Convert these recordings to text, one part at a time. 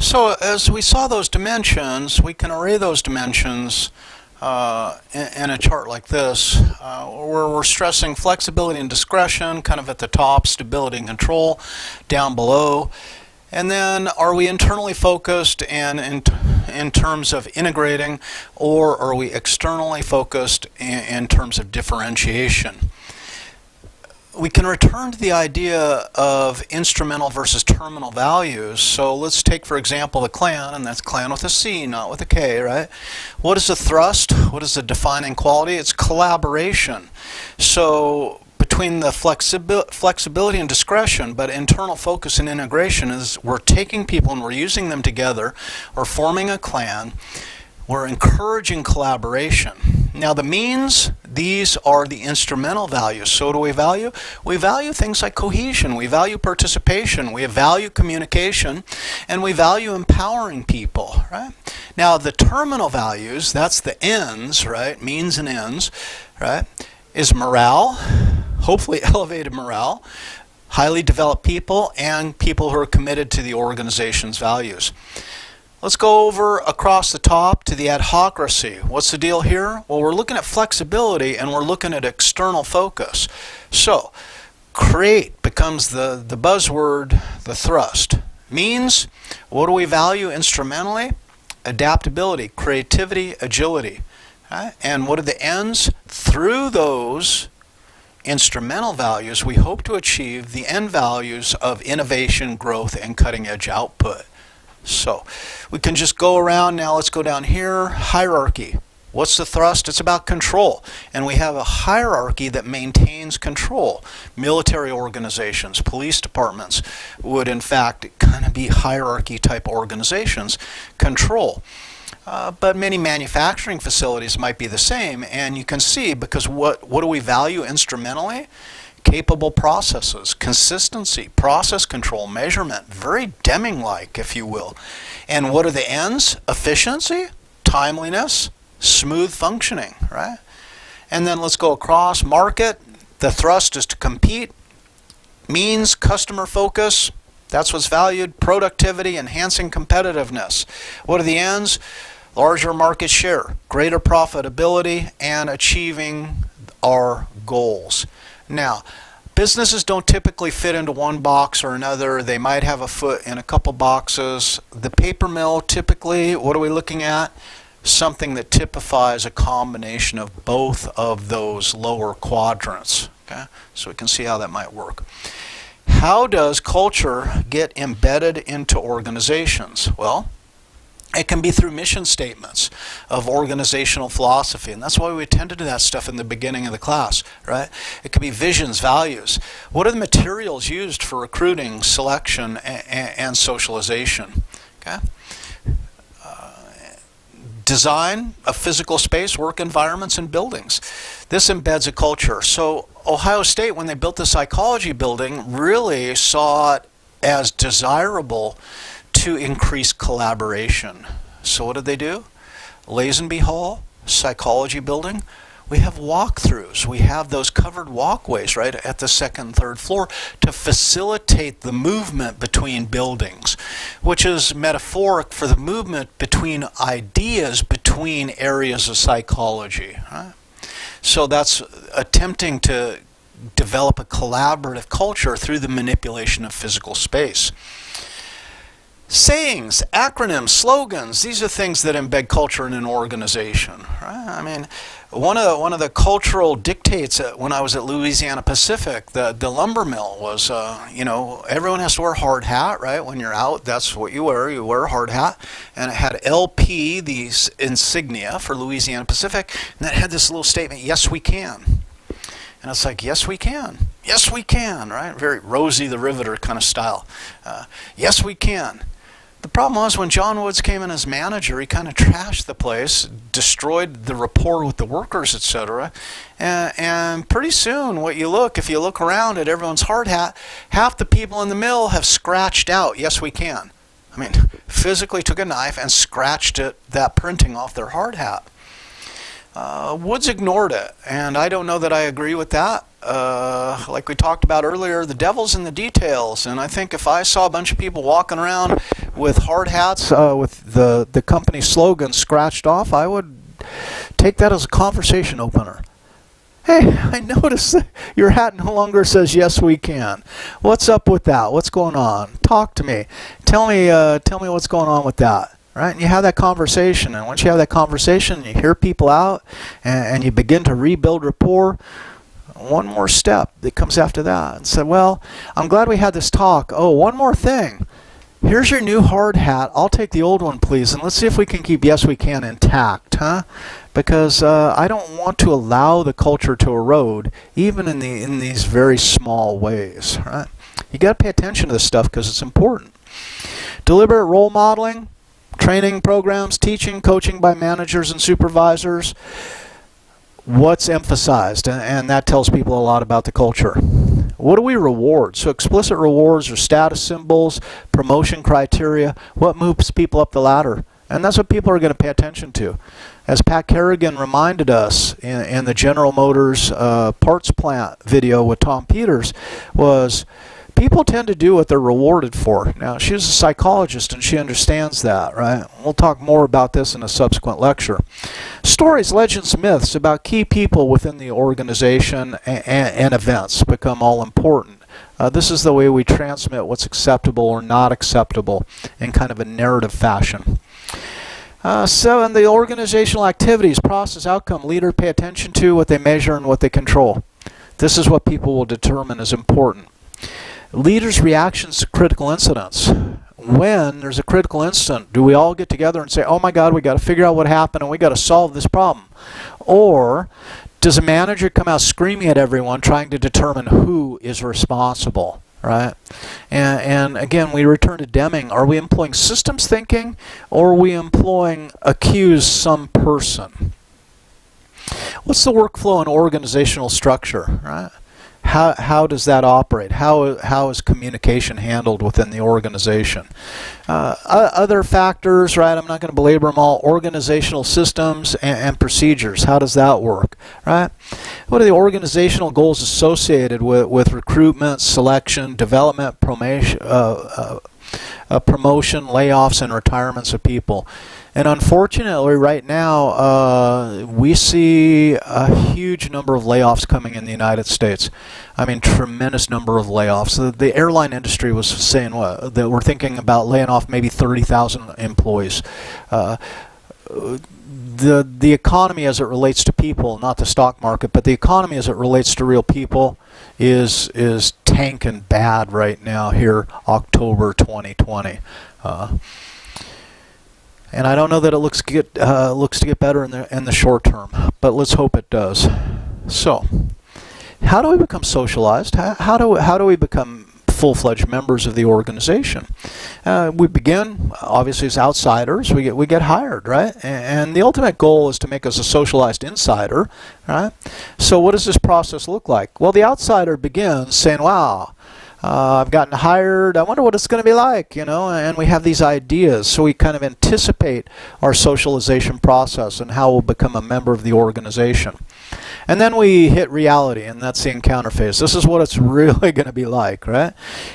So as we saw those dimensions, we can array those dimensions in a chart like this, where we're stressing flexibility and discretion kind of at the top, stability and control down below. And then are we internally focused and in terms of integrating, or are we externally focused in terms of differentiation? We can return to the idea of instrumental versus terminal values. So let's take, for example, the clan, and that's clan with a C, not with a K, right? What is the thrust? What is the defining quality? It's collaboration. So between the flexibility and discretion, but internal focus and integration is we're taking people and we're using them together, we're forming a clan, we're encouraging collaboration. Now the means, these are the instrumental values. So what do we value? We value things like cohesion, we value participation, we value communication, and we value empowering people, right? Now the terminal values, that's the ends, right? Means and ends, right? Is morale, hopefully elevated morale, highly developed people, and people who are committed to the organization's values. Let's go over across the top to the adhocracy. What's the deal here? Well, we're looking at flexibility and we're looking at external focus. So, create becomes the buzzword, the thrust. Means, what do we value instrumentally? Adaptability, creativity, agility. Right? And what are the ends? Through those instrumental values, we hope to achieve the end values of innovation, growth, and cutting-edge output. So we can just go around now. Let's go down here. Hierarchy. What's the thrust? It's about control. And we have a hierarchy that maintains control. Military organizations, police departments would in fact kind of be hierarchy type organizations. Control. But many manufacturing facilities might be the same. And you can see, because what do we value instrumentally? Capable processes, consistency, process control, measurement, very Deming-like, if you will. And what are the ends? Efficiency, timeliness, smooth functioning, right? And then let's go across. Market, the thrust is to compete. Means, customer focus, that's what's valued. Productivity, enhancing competitiveness. What are the ends? Larger market share, greater profitability, and achieving our goals. Now, businesses don't typically fit into one box or another. They might have a foot in a couple boxes. The paper mill, typically, what are we looking at? Something that typifies a combination of both of those lower quadrants. Okay? So we can see how that might work. How does culture get embedded into organizations? Well, it can be through mission statements of organizational philosophy, and that's why we attended to that stuff in the beginning of the class, right? It could be visions, values. What are the materials used for recruiting, selection, and socialization? Okay. Design of physical space, work environments, and buildings. This embeds a culture. So Ohio State, when they built the psychology building, really saw it as desirable to increase collaboration. So what did they do? Lazenby Hall, psychology building, we have walkthroughs. We have those covered walkways right at the second and third floor to facilitate the movement between buildings, which is metaphoric for the movement between ideas between areas of psychology. Right? So that's attempting to develop a collaborative culture through the manipulation of physical space. Sayings, acronyms, slogans, these are things that embed culture in an organization. Right? I mean, one of the cultural dictates when I was at Louisiana Pacific, the lumber mill was, everyone has to wear a hard hat, right? When you're out, that's what you wear a hard hat. And it had LP, these insignia for Louisiana Pacific, and that had this little statement, yes we can. And it's like, yes we can. Yes we can, right? Very Rosie the Riveter kind of style. Yes we can. The problem was when John Woods came in as manager, he kind of trashed the place, destroyed the rapport with the workers, etc. And pretty soon, if you look around at everyone's hard hat, half the people in the mill have scratched out, yes we can. I mean, physically took a knife and scratched that printing off their hard hat. Woods ignored it, and I don't know that I agree with that. Like we talked about earlier, the devil's in the details, and I think if I saw a bunch of people walking around with hard hats with the company slogan scratched off, I would take that as a conversation opener. Hey, I noticed that your hat no longer says yes we can. What's up with that? What's going on? Talk to me. Tell me what's going on with that. Right? And you have that conversation, and once you have that conversation, you hear people out, and you begin to rebuild rapport. One more step that comes after that, and say, well, I'm glad we had this talk. Oh, one more thing. Here's your new hard hat. I'll take the old one, please, and let's see if we can keep yes we can intact, huh? Because I don't want to allow the culture to erode, even in these very small ways. Right? You got to pay attention to this stuff because it's important. Deliberate role modeling. Training programs, teaching, coaching by managers and supervisors. What's emphasized? And that tells people a lot about the culture. What do we reward? So explicit rewards are status symbols, promotion criteria, what moves people up the ladder. And that's what people are going to pay attention to. As Pat Kerrigan reminded us in the General Motors parts plant video with Tom Peters, was people tend to do what they're rewarded for. Now, she's a psychologist and she understands that, right? We'll talk more about this in a subsequent lecture. Stories, legends, myths about key people within the organization and events become all important. This is the way we transmit what's acceptable or not acceptable in kind of a narrative fashion. So in the organizational activities, process, outcome, leader pay attention to what they measure and what they control. This is what people will determine is important. Leaders' reactions to critical incidents. When there's a critical incident, do we all get together and say, oh my God, we got to figure out what happened and we got to solve this problem? Or does a manager come out screaming at everyone trying to determine who is responsible? Right? And again, we return to Deming. Are we employing systems thinking or are we employing accuse some person? What's the workflow and organizational structure? Right? How does that operate? How is communication handled within the organization? Other factors, right? I'm not going to belabor them all. Organizational systems and procedures. How does that work, right? What are the organizational goals associated with recruitment, selection, development, promotion, layoffs, and retirements of people? And unfortunately, right now, we see a huge number of layoffs coming in the United States. I mean, tremendous number of layoffs. The airline industry was saying that we're thinking about laying off maybe 30,000 employees. The economy as it relates to people, not the stock market, but the economy as it relates to real people is tanking bad right now here, October 2020. And I don't know that it looks to get better in the short term, but let's hope it does. So, how do we become socialized? How do we become full-fledged members of the organization? We begin obviously as outsiders. We get hired, right? And the ultimate goal is to make us a socialized insider, right? So, what does this process look like? Well, the outsider begins saying, "Wow. I've gotten hired. I wonder what it's going to be like, you know," and we have these ideas. So we kind of anticipate our socialization process and how we'll become a member of the organization. And then we hit reality, and that's the encounter phase. This is what it's really going to be like, right?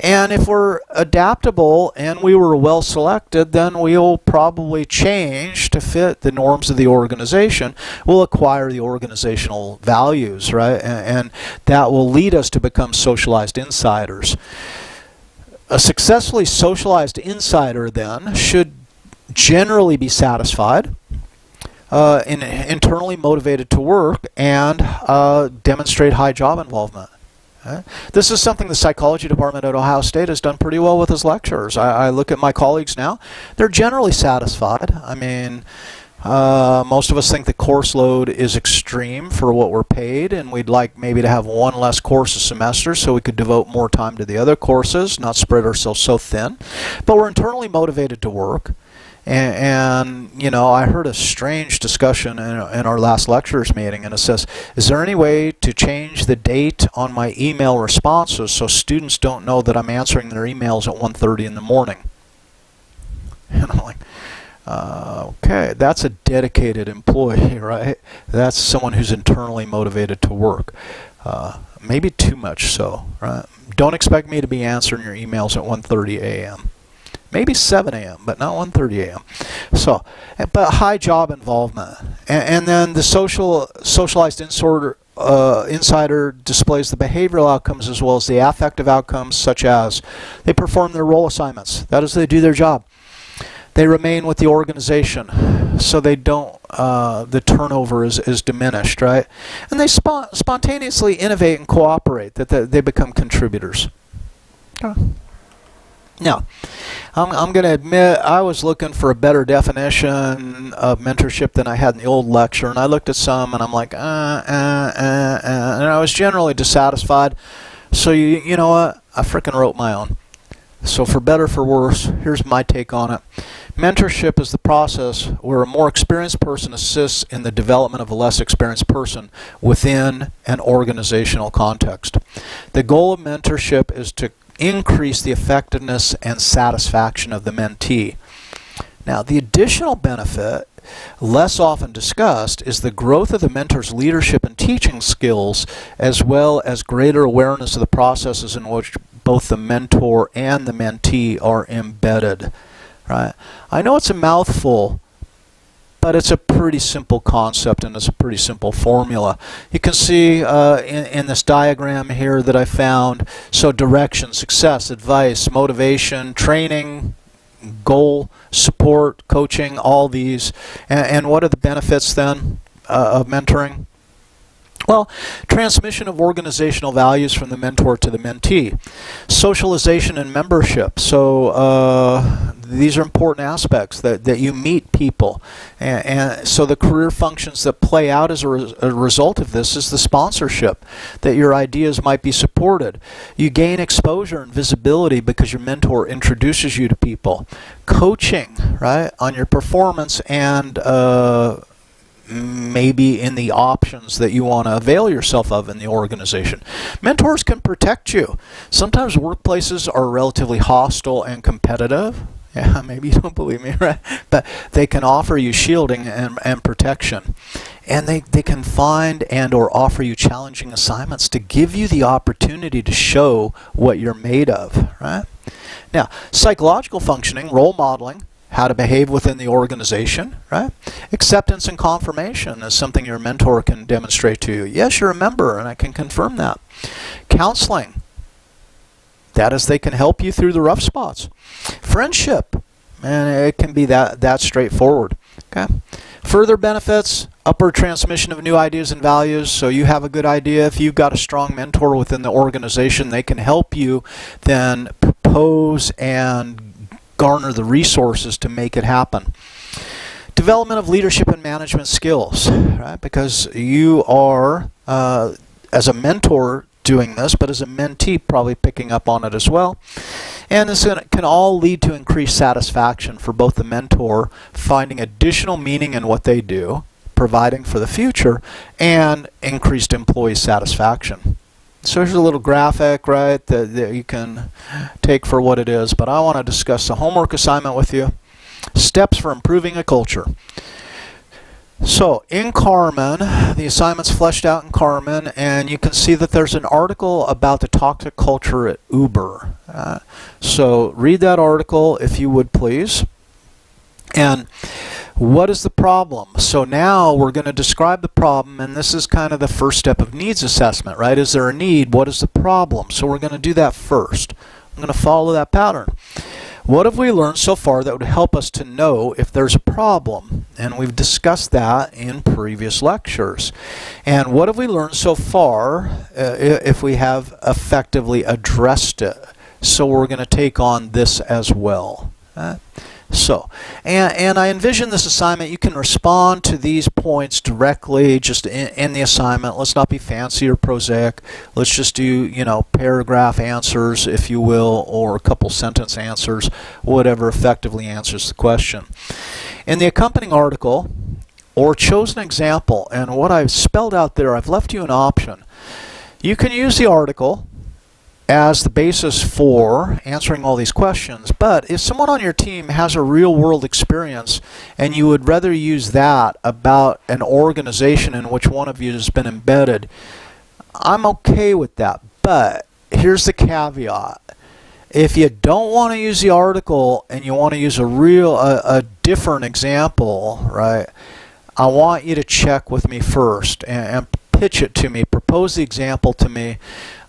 And if we're adaptable and we were well selected, then we'll probably change to fit the norms of the organization. We'll acquire the organizational values, right? And that will lead us to become socialized insiders. A successfully socialized insider, then, should generally be satisfied, internally motivated to work, and demonstrate high job involvement. Okay? This is something the psychology department at Ohio State has done pretty well with his lecturers. I look at my colleagues now. They're generally satisfied. I mean, most of us think the course load is extreme for what we're paid, and we'd like maybe to have one less course a semester so we could devote more time to the other courses, not spread ourselves so thin. But we're internally motivated to work. And you know, I heard a strange discussion in our last lecturers meeting, and it says, is there any way to change the date on my email responses so students don't know that I'm answering their emails at 1:30 in the morning? And I'm like, Okay, that's a dedicated employee, right? That's someone who's internally motivated to work. Maybe too much so, right? Don't expect me to be answering your emails at 1:30 a.m. Maybe 7 a.m., but not 1:30 a.m. So, but high job involvement. And then the socialized insider displays the behavioral outcomes as well as the affective outcomes, such as they perform their role assignments. That is, they do their job. They remain with the organization, so they don't. The turnover is diminished, right? And they spontaneously innovate and cooperate. That they become contributors. Now, I'm going to admit I was looking for a better definition of mentorship than I had in the old lecture, and I looked at some, and I'm like, and I was generally dissatisfied. So you know what? I frickin' wrote my own. So for better or for worse, here's my take on it. Mentorship is the process where a more experienced person assists in the development of a less experienced person within an organizational context. The goal of mentorship is to increase the effectiveness and satisfaction of the mentee. Now, the additional benefit, less often discussed, is the growth of the mentor's leadership and teaching skills, as well as greater awareness of the processes in which both the mentor and the mentee are embedded. Right? I know it's a mouthful, but it's a pretty simple concept and it's a pretty simple formula. You can see in this diagram here that I found, so direction, success, advice, motivation, training, goal, support, coaching, all these. And what are the benefits then of mentoring? Well, transmission of organizational values from the mentor to the mentee. Socialization and membership. So these are important aspects, that you meet people. And so the career functions that play out as a result of this is the sponsorship, that your ideas might be supported. You gain exposure and visibility because your mentor introduces you to people. Coaching, right, on your performance and maybe in the options that you want to avail yourself of in the organization. Mentors can protect you. Sometimes workplaces are relatively hostile and competitive. Yeah, maybe you don't believe me, right? But they can offer you shielding and protection. And they can find and or offer you challenging assignments to give you the opportunity to show what you're made of, right? Now, psychological functioning, role modeling, how to behave within the organization, right? Acceptance and confirmation is something your mentor can demonstrate to you. Yes, you're a member, and I can confirm that. Counseling, that is, they can help you through the rough spots. Friendship, and it can be that straightforward. Okay. Further benefits, upward transmission of new ideas and values. So you have a good idea. If you've got a strong mentor within the organization, they can help you then propose and garner the resources to make it happen. Development of leadership and management skills, right? Because you are, as a mentor, doing this, but as a mentee, probably picking up on it as well. And this can all lead to increased satisfaction for both the mentor, finding additional meaning in what they do, providing for the future, and increased employee satisfaction. So here's a little graphic, right, that you can take for what it is, but I want to discuss the homework assignment with you. Steps for improving a culture. So in Carmen, the assignment's fleshed out in Carmen, and you can see that there's an article about the toxic culture at Uber. So read that article if you would, please. And what is the problem? So now we're going to describe the problem, and this is kind of the first step of needs assessment, right? Is there a need? What is the problem? So we're going to do that first. I'm going to follow that pattern. What have we learned so far that would help us to know if there's a problem? And we've discussed that in previous lectures. And what have we learned so far if we have effectively addressed it? So we're going to take on this as well. So, and I envision this assignment, you can respond to these points directly just in the assignment. Let's not be fancy or prosaic. Let's just do, paragraph answers, if you will, or a couple sentence answers, whatever effectively answers the question. In the accompanying article, or chosen example, and what I've spelled out there, I've left you an option. You can use the article as the basis for answering all these questions. But if someone on your team has a real world experience and you would rather use that about an organization in which one of you has been embedded, I'm okay with that. But here's the caveat. If you don't want to use the article and you want to use a different example, right, I want you to check with me first and pitch it to me, propose the example to me.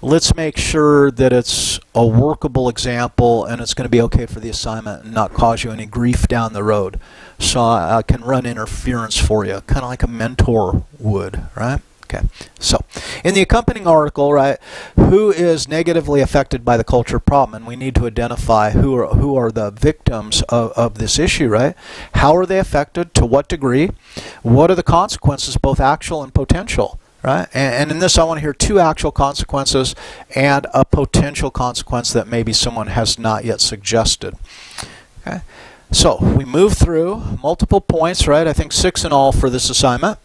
Let's make sure that it's a workable example and it's going to be okay for the assignment and not cause you any grief down the road. So I can run interference for you, kind of like a mentor would, right? Okay. So in the accompanying article, right, who is negatively affected by the culture problem? And we need to identify who are the victims of this issue, right? How are they affected? To what degree? What are the consequences, both actual and potential? Right? And in this, I want to hear 2 actual consequences and a potential consequence that maybe someone has not yet suggested. Okay? So we move through multiple points, right? I think 6 in all for this assignment.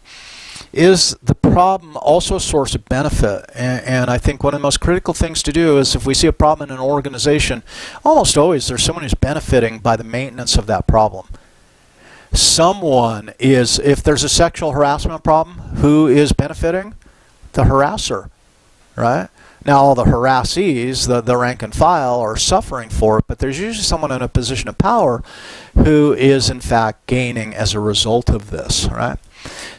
Is the problem also a source of benefit? And I think one of the most critical things to do is if we see a problem in an organization, almost always there's someone who's benefiting by the maintenance of that problem. Someone is, if there's a sexual harassment problem, who is benefiting? The harasser, right? Now all the harassees, the rank and file, are suffering for it, but there's usually someone in a position of power who is in fact gaining as a result of this, right?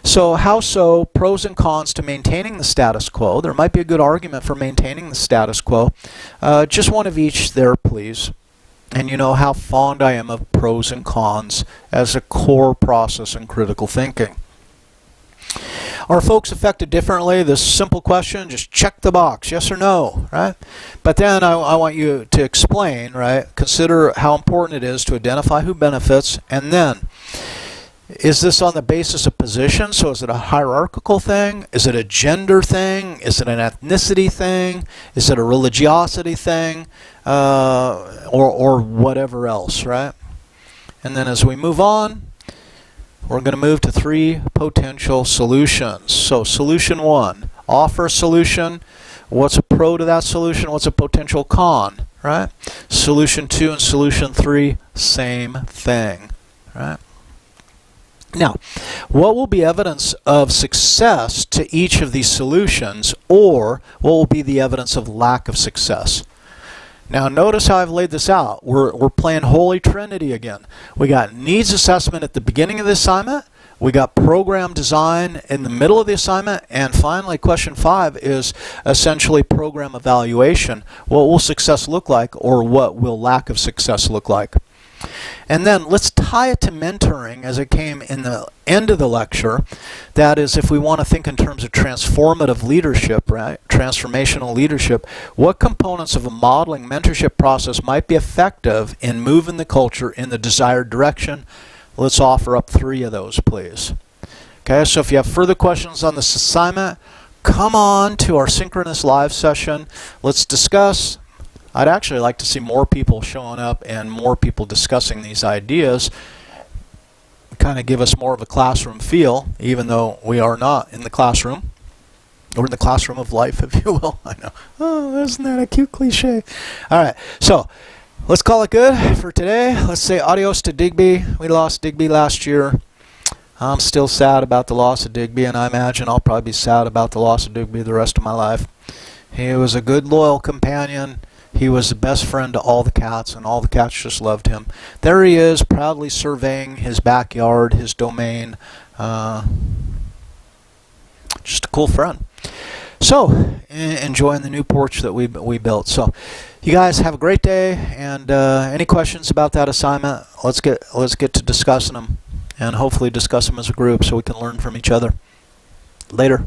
So how so? Pros and cons to maintaining the status quo. There might be a good argument for maintaining the status quo. Just one of each there, please. And you know how fond I am of pros and cons as a core process in critical thinking. Are folks affected differently? This simple question, just check the box, yes or no, right? But then I want you to explain, right? Consider how important it is to identify who benefits, and then, is this on the basis of position? So is it a hierarchical thing? Is it a gender thing? Is it an ethnicity thing? Is it a religiosity thing? Or whatever else, right? And then as we move on, we're going to move to 3 potential solutions. So solution 1, offer a solution. What's a pro to that solution? What's a potential con, right? Solution 2 and solution 3, same thing, right? Now, what will be evidence of success to each of these solutions, or what will be the evidence of lack of success? Now, notice how I've laid this out. We're playing Holy Trinity again. We got needs assessment at the beginning of the assignment. We got program design in the middle of the assignment. And finally, question 5 is essentially program evaluation. What will success look like, or what will lack of success look like? And then let's tie it to mentoring as it came in the end of the lecture. That is, if we want to think in terms of transformative leadership, right? Transformational leadership, what components of a modeling mentorship process might be effective in moving the culture in the desired direction? Let's offer up 3 of those, please. Okay, so if you have further questions on this assignment, come on to our synchronous live session. Let's discuss. I'd actually like to see more people showing up and more people discussing these ideas. Kind of give us more of a classroom feel, even though we are not in the classroom, or in the classroom of life, if you will. I know. Oh, isn't that a cute cliche? All right, so let's call it good for today. Let's say adios to Digby. We lost Digby last year. I'm still sad about the loss of Digby, and I imagine I'll probably be sad about the loss of Digby the rest of my life. He was a good, loyal companion. He was the best friend to all the cats, and all the cats just loved him. There he is, proudly surveying his backyard, his domain. Just a cool friend. So, enjoying the new porch that we built. So, you guys have a great day, and any questions about that assignment, let's get to discussing them, and hopefully discuss them as a group so we can learn from each other. Later.